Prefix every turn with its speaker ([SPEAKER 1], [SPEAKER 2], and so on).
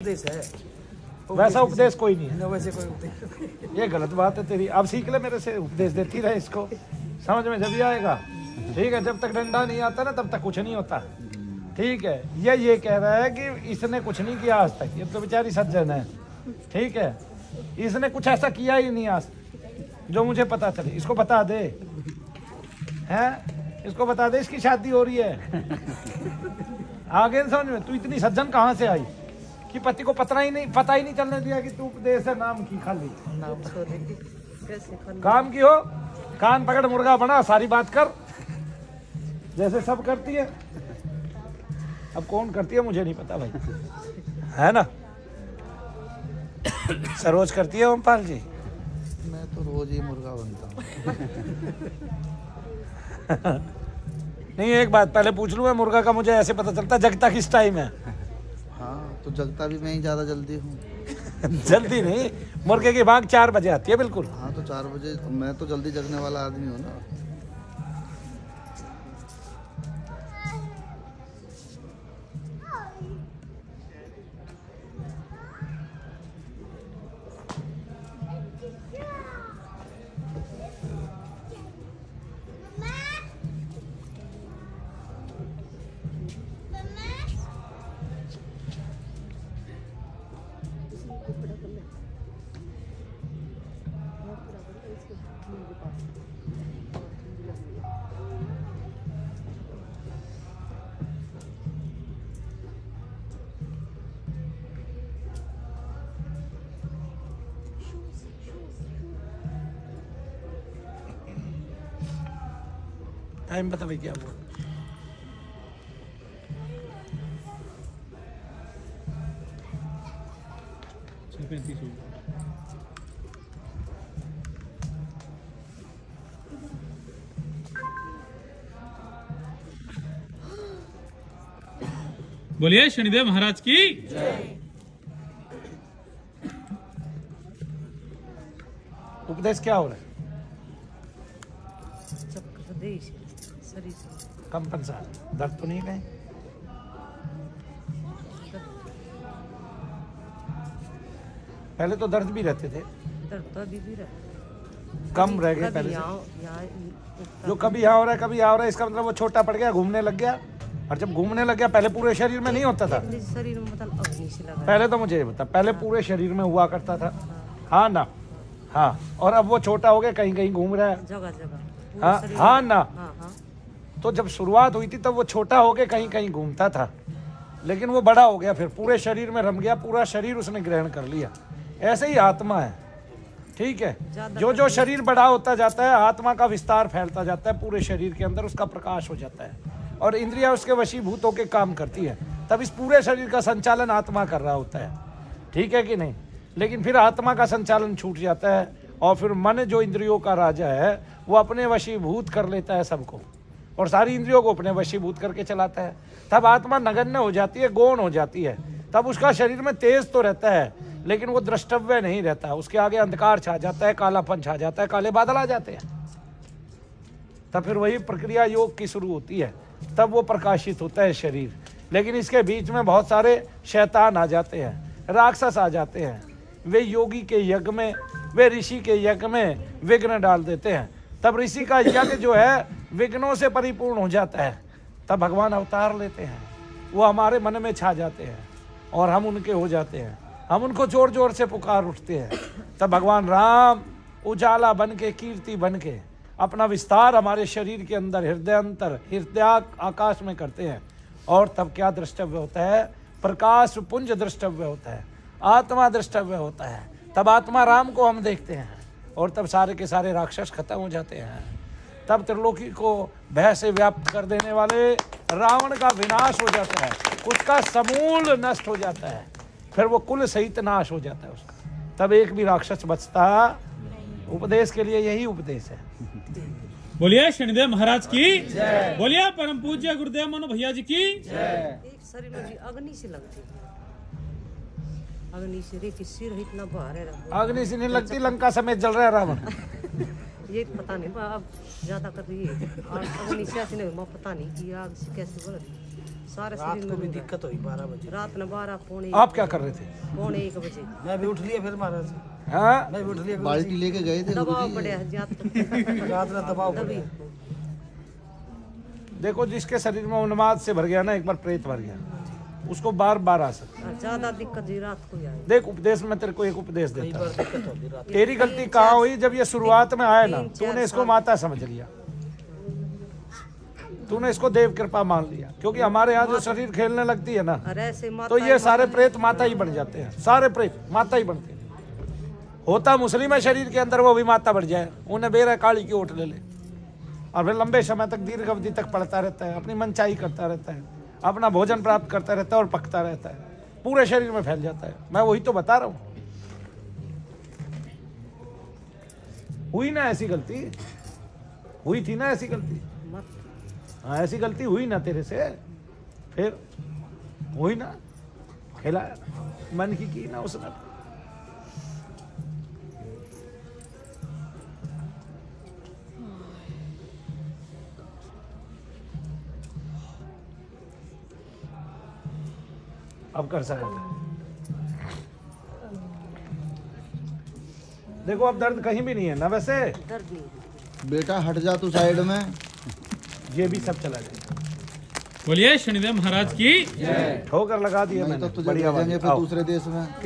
[SPEAKER 1] उपदेश है,
[SPEAKER 2] वैसा उपदेश कोई नहीं है।
[SPEAKER 1] वैसे कोई उपदेश
[SPEAKER 2] ये गलत बात है तेरी। अब सीख ले मेरे से, उपदेश देती रहे इसको, समझ में जब ही आएगा। ठीक है, जब तक डंडा नहीं आता ना तब तक कुछ नहीं होता। ठीक है, ये कह रहा है कि इसने कुछ नहीं किया आज तक, ये तो बेचारी सज्जन है। ठीक है, इसने कुछ ऐसा किया ही नहीं आज जो मुझे पता चले। इसको बता दे, हैं इसको बता दे इसकी शादी हो रही है। आगे समझ में, तू इतनी सज्जन कहाँ से आई कि पति को पता ही नहीं चलने दिया कि तू उपदेश है नाम की, खाली काम की हो। कान पकड़ मुर्गा बना, सारी बात कर जैसे सब करती है। अब कौन करती है मुझे नहीं पता भाई, है ना। सरोज करती है ओमपाल जी?
[SPEAKER 3] मैं तो रोज ही मुर्गा बनता हूँ।
[SPEAKER 2] नहीं, एक बात पहले पूछ लूँ, मैं मुर्गा का मुझे ऐसे पता चलता जगता किस टाइम है?
[SPEAKER 3] हाँ, तो जगता भी मैं ही ज़्यादा जल्दी हूँ।
[SPEAKER 2] जल्दी नहीं, मुर्गे की भाग 4 बजे आती है बिल्कुल।
[SPEAKER 3] हाँ, तो 4 बजे मैं तो जल्दी जगने वाला आदमी हूँ ना।
[SPEAKER 2] टाइम बता भाई क्या हुआ?
[SPEAKER 4] बोलिए शनिदेव महाराज की जय।
[SPEAKER 2] उपदेश क्या हो रहा है? कंपन सा दर्द तो नहीं कहीं? पहले तो दर्द भी रहते थे,
[SPEAKER 5] दर्द तो अभी भी रहता,
[SPEAKER 2] कम रह गए पहले से। जो कभी यहाँ हो रहा है कभी यहाँ हो रहा है, इसका मतलब वो छोटा पड़ गया, घूमने लग गया। और जब घूमने लग गया, पहले पूरे शरीर में नहीं होता था।
[SPEAKER 5] शरीर में मतलब अग्नि से लगा।
[SPEAKER 2] पहले तो मुझे ये बता, पहले पूरे शरीर में हुआ करता था। हाँ ना? हाँ, और अब वो छोटा हो गया, कहीं कहीं घूम रहा है
[SPEAKER 5] जगह जगह।
[SPEAKER 2] हाँ हाँ ना?
[SPEAKER 5] हाँ हाँ। तो
[SPEAKER 2] जब शुरुआत हुई थी तब वो छोटा हो के कहीं कहीं घूमता था, लेकिन वो बड़ा हो गया, फिर पूरे शरीर में रम गया, पूरा शरीर उसने ग्रहण कर लिया। ऐसे ही आत्मा है। ठीक है, जो शरीर बड़ा होता जाता है, आत्मा का विस्तार फैलता जाता है, पूरे शरीर के अंदर उसका प्रकाश हो जाता है और इंद्रियां उसके वशीभूत होकर काम करती है। तब इस पूरे शरीर का संचालन आत्मा कर रहा होता है। ठीक है कि नहीं? लेकिन फिर आत्मा का संचालन छूट जाता है और फिर मन जो इंद्रियों का राजा है वो अपने वशीभूत कर लेता है सबको, और सारी इंद्रियों को अपने वशीभूत करके चलाता है। तब आत्मा नगण्य हो जाती है, गौण हो जाती है। तब उसका शरीर में तेज तो रहता है, लेकिन वो द्रष्टव्य नहीं रहता। उसके आगे अंधकार छा जाता है, कालापन छा जाता है, काले बादल आ जाते हैं। तब फिर वही प्रक्रिया योग की शुरू होती है, तब वो प्रकाशित होता है शरीर। लेकिन इसके बीच में बहुत सारे शैतान आ जाते हैं, राक्षस आ जाते हैं। वे योगी के यज्ञ में, वे ऋषि के यज्ञ में विघ्न डाल देते हैं। तब ऋषि का यज्ञ जो है विघ्नों से परिपूर्ण हो जाता है। तब भगवान अवतार लेते हैं, वो हमारे मन में छा जाते हैं और हम उनके हो जाते हैं। हम उनको जोर जोर से पुकार उठते हैं। तब भगवान राम उजाला बन के, कीर्ति बन के अपना विस्तार हमारे शरीर के अंदर, हृदय आकाश में करते हैं। और तब क्या द्रष्टव्य होता है? प्रकाश पुंज द्रष्टव्य होता है, आत्मा द्रष्टव्य होता है। तब आत्मा राम को हम देखते हैं और तब सारे के सारे राक्षस खत्म हो जाते हैं। तब त्रिलोकी को भय से व्याप्त कर देने वाले रावण का विनाश हो जाता है, उसका समूल नष्ट हो जाता है, फिर वो कुल सहित नाश हो जाता है उसका। तब एक भी राक्षस बचता। उपदेश के लिए यही उपदेश है।
[SPEAKER 4] बोलिए शनिदेव महाराज की जय। बोलिए परम पूज्य गुरुदेव मनु भैया जी की जय।
[SPEAKER 5] एक शरीर में अग्नि से लगती है, अग्नि से रे सिर इतना भारे रहा।
[SPEAKER 2] अग्नि से नहीं लगती, लंका समेत जल रहा है रावण।
[SPEAKER 5] ये पता नहीं, अब ज्यादा कर रही है। अग्नि से ऐसे नहीं, पता नहीं कि आग से कैसे बढ़ सारे
[SPEAKER 1] रात
[SPEAKER 5] शरीर
[SPEAKER 1] को
[SPEAKER 5] में
[SPEAKER 1] भी दिक्कत हुई 12 बजे।
[SPEAKER 5] रात ने 12 पौने
[SPEAKER 2] आप क्या कर रहे थे?
[SPEAKER 5] 1 बजे
[SPEAKER 1] मैं भी उठ लिया फिर महाराज,
[SPEAKER 2] हाँ
[SPEAKER 1] मैं भी उठ लिया
[SPEAKER 3] बाल्टी लेके गए थे
[SPEAKER 5] दबाव पड़े
[SPEAKER 1] रात में दबाव पड़
[SPEAKER 5] तभी
[SPEAKER 1] गया।
[SPEAKER 2] देखो, जिसके शरीर में उन्माद से भर गया ना, एक बार प्रेत भर गया, उसको बार बार आ सकता है।
[SPEAKER 5] ज्यादा दिक्कत जी रात को आई।
[SPEAKER 2] देख, उपदेश में तेरे को एक उपदेश
[SPEAKER 1] कई
[SPEAKER 2] देता
[SPEAKER 1] बार
[SPEAKER 2] हूं।
[SPEAKER 1] दिक्कत होती रात।
[SPEAKER 2] तेरी गलती कहाँ हुई? जब ये शुरुआत में आया ना,
[SPEAKER 5] 3-4
[SPEAKER 2] तूने इसको माता समझ लिया, तूने इसको देव कृपा मान लिया। क्योंकि हमारे यहाँ जो शरीर खेलने लगती है ना,
[SPEAKER 5] और ऐसे माता
[SPEAKER 2] तो ये सारे प्रेत माता ही बन जाते हैं, सारे प्रेत माता ही बनते हैं। होता मुस्लिम है शरीर के अंदर, वो भी माता बढ़ जाए, उन्हें बेरा काली की ओट ले ले, और फिर लंबे समय तक, दीर्घ अवधि तक पढ़ता रहता है, अपनी मनचाही करता रहता है, अपना भोजन प्राप्त करता रहता है और पकता रहता है, पूरे शरीर में फैल जाता है। मैं वही तो बता रहा हूँ। हुई ना ऐसी गलती? हुई थी ना ऐसी गलती?
[SPEAKER 5] मत
[SPEAKER 2] हाँ, ऐसी गलती हुई ना तेरे से, फिर हुई ना, खिलाया मन की ना उसने। अब कर सकते हैं। देखो, अब दर्द कहीं भी नहीं है ना वैसे।
[SPEAKER 5] दर्द नहीं।
[SPEAKER 3] बेटा हट जा तू साइड में।
[SPEAKER 2] ये भी सब चला जाएगा।
[SPEAKER 4] बोलिए शनिदेव महाराज की।
[SPEAKER 2] ठोकर लगा दिए
[SPEAKER 3] नहीं
[SPEAKER 2] मैंने,
[SPEAKER 3] तो तुझे
[SPEAKER 2] बढ़िया
[SPEAKER 3] भेजेंगे
[SPEAKER 2] बात।
[SPEAKER 3] फिर
[SPEAKER 2] आओ।
[SPEAKER 3] दूसरे देश में।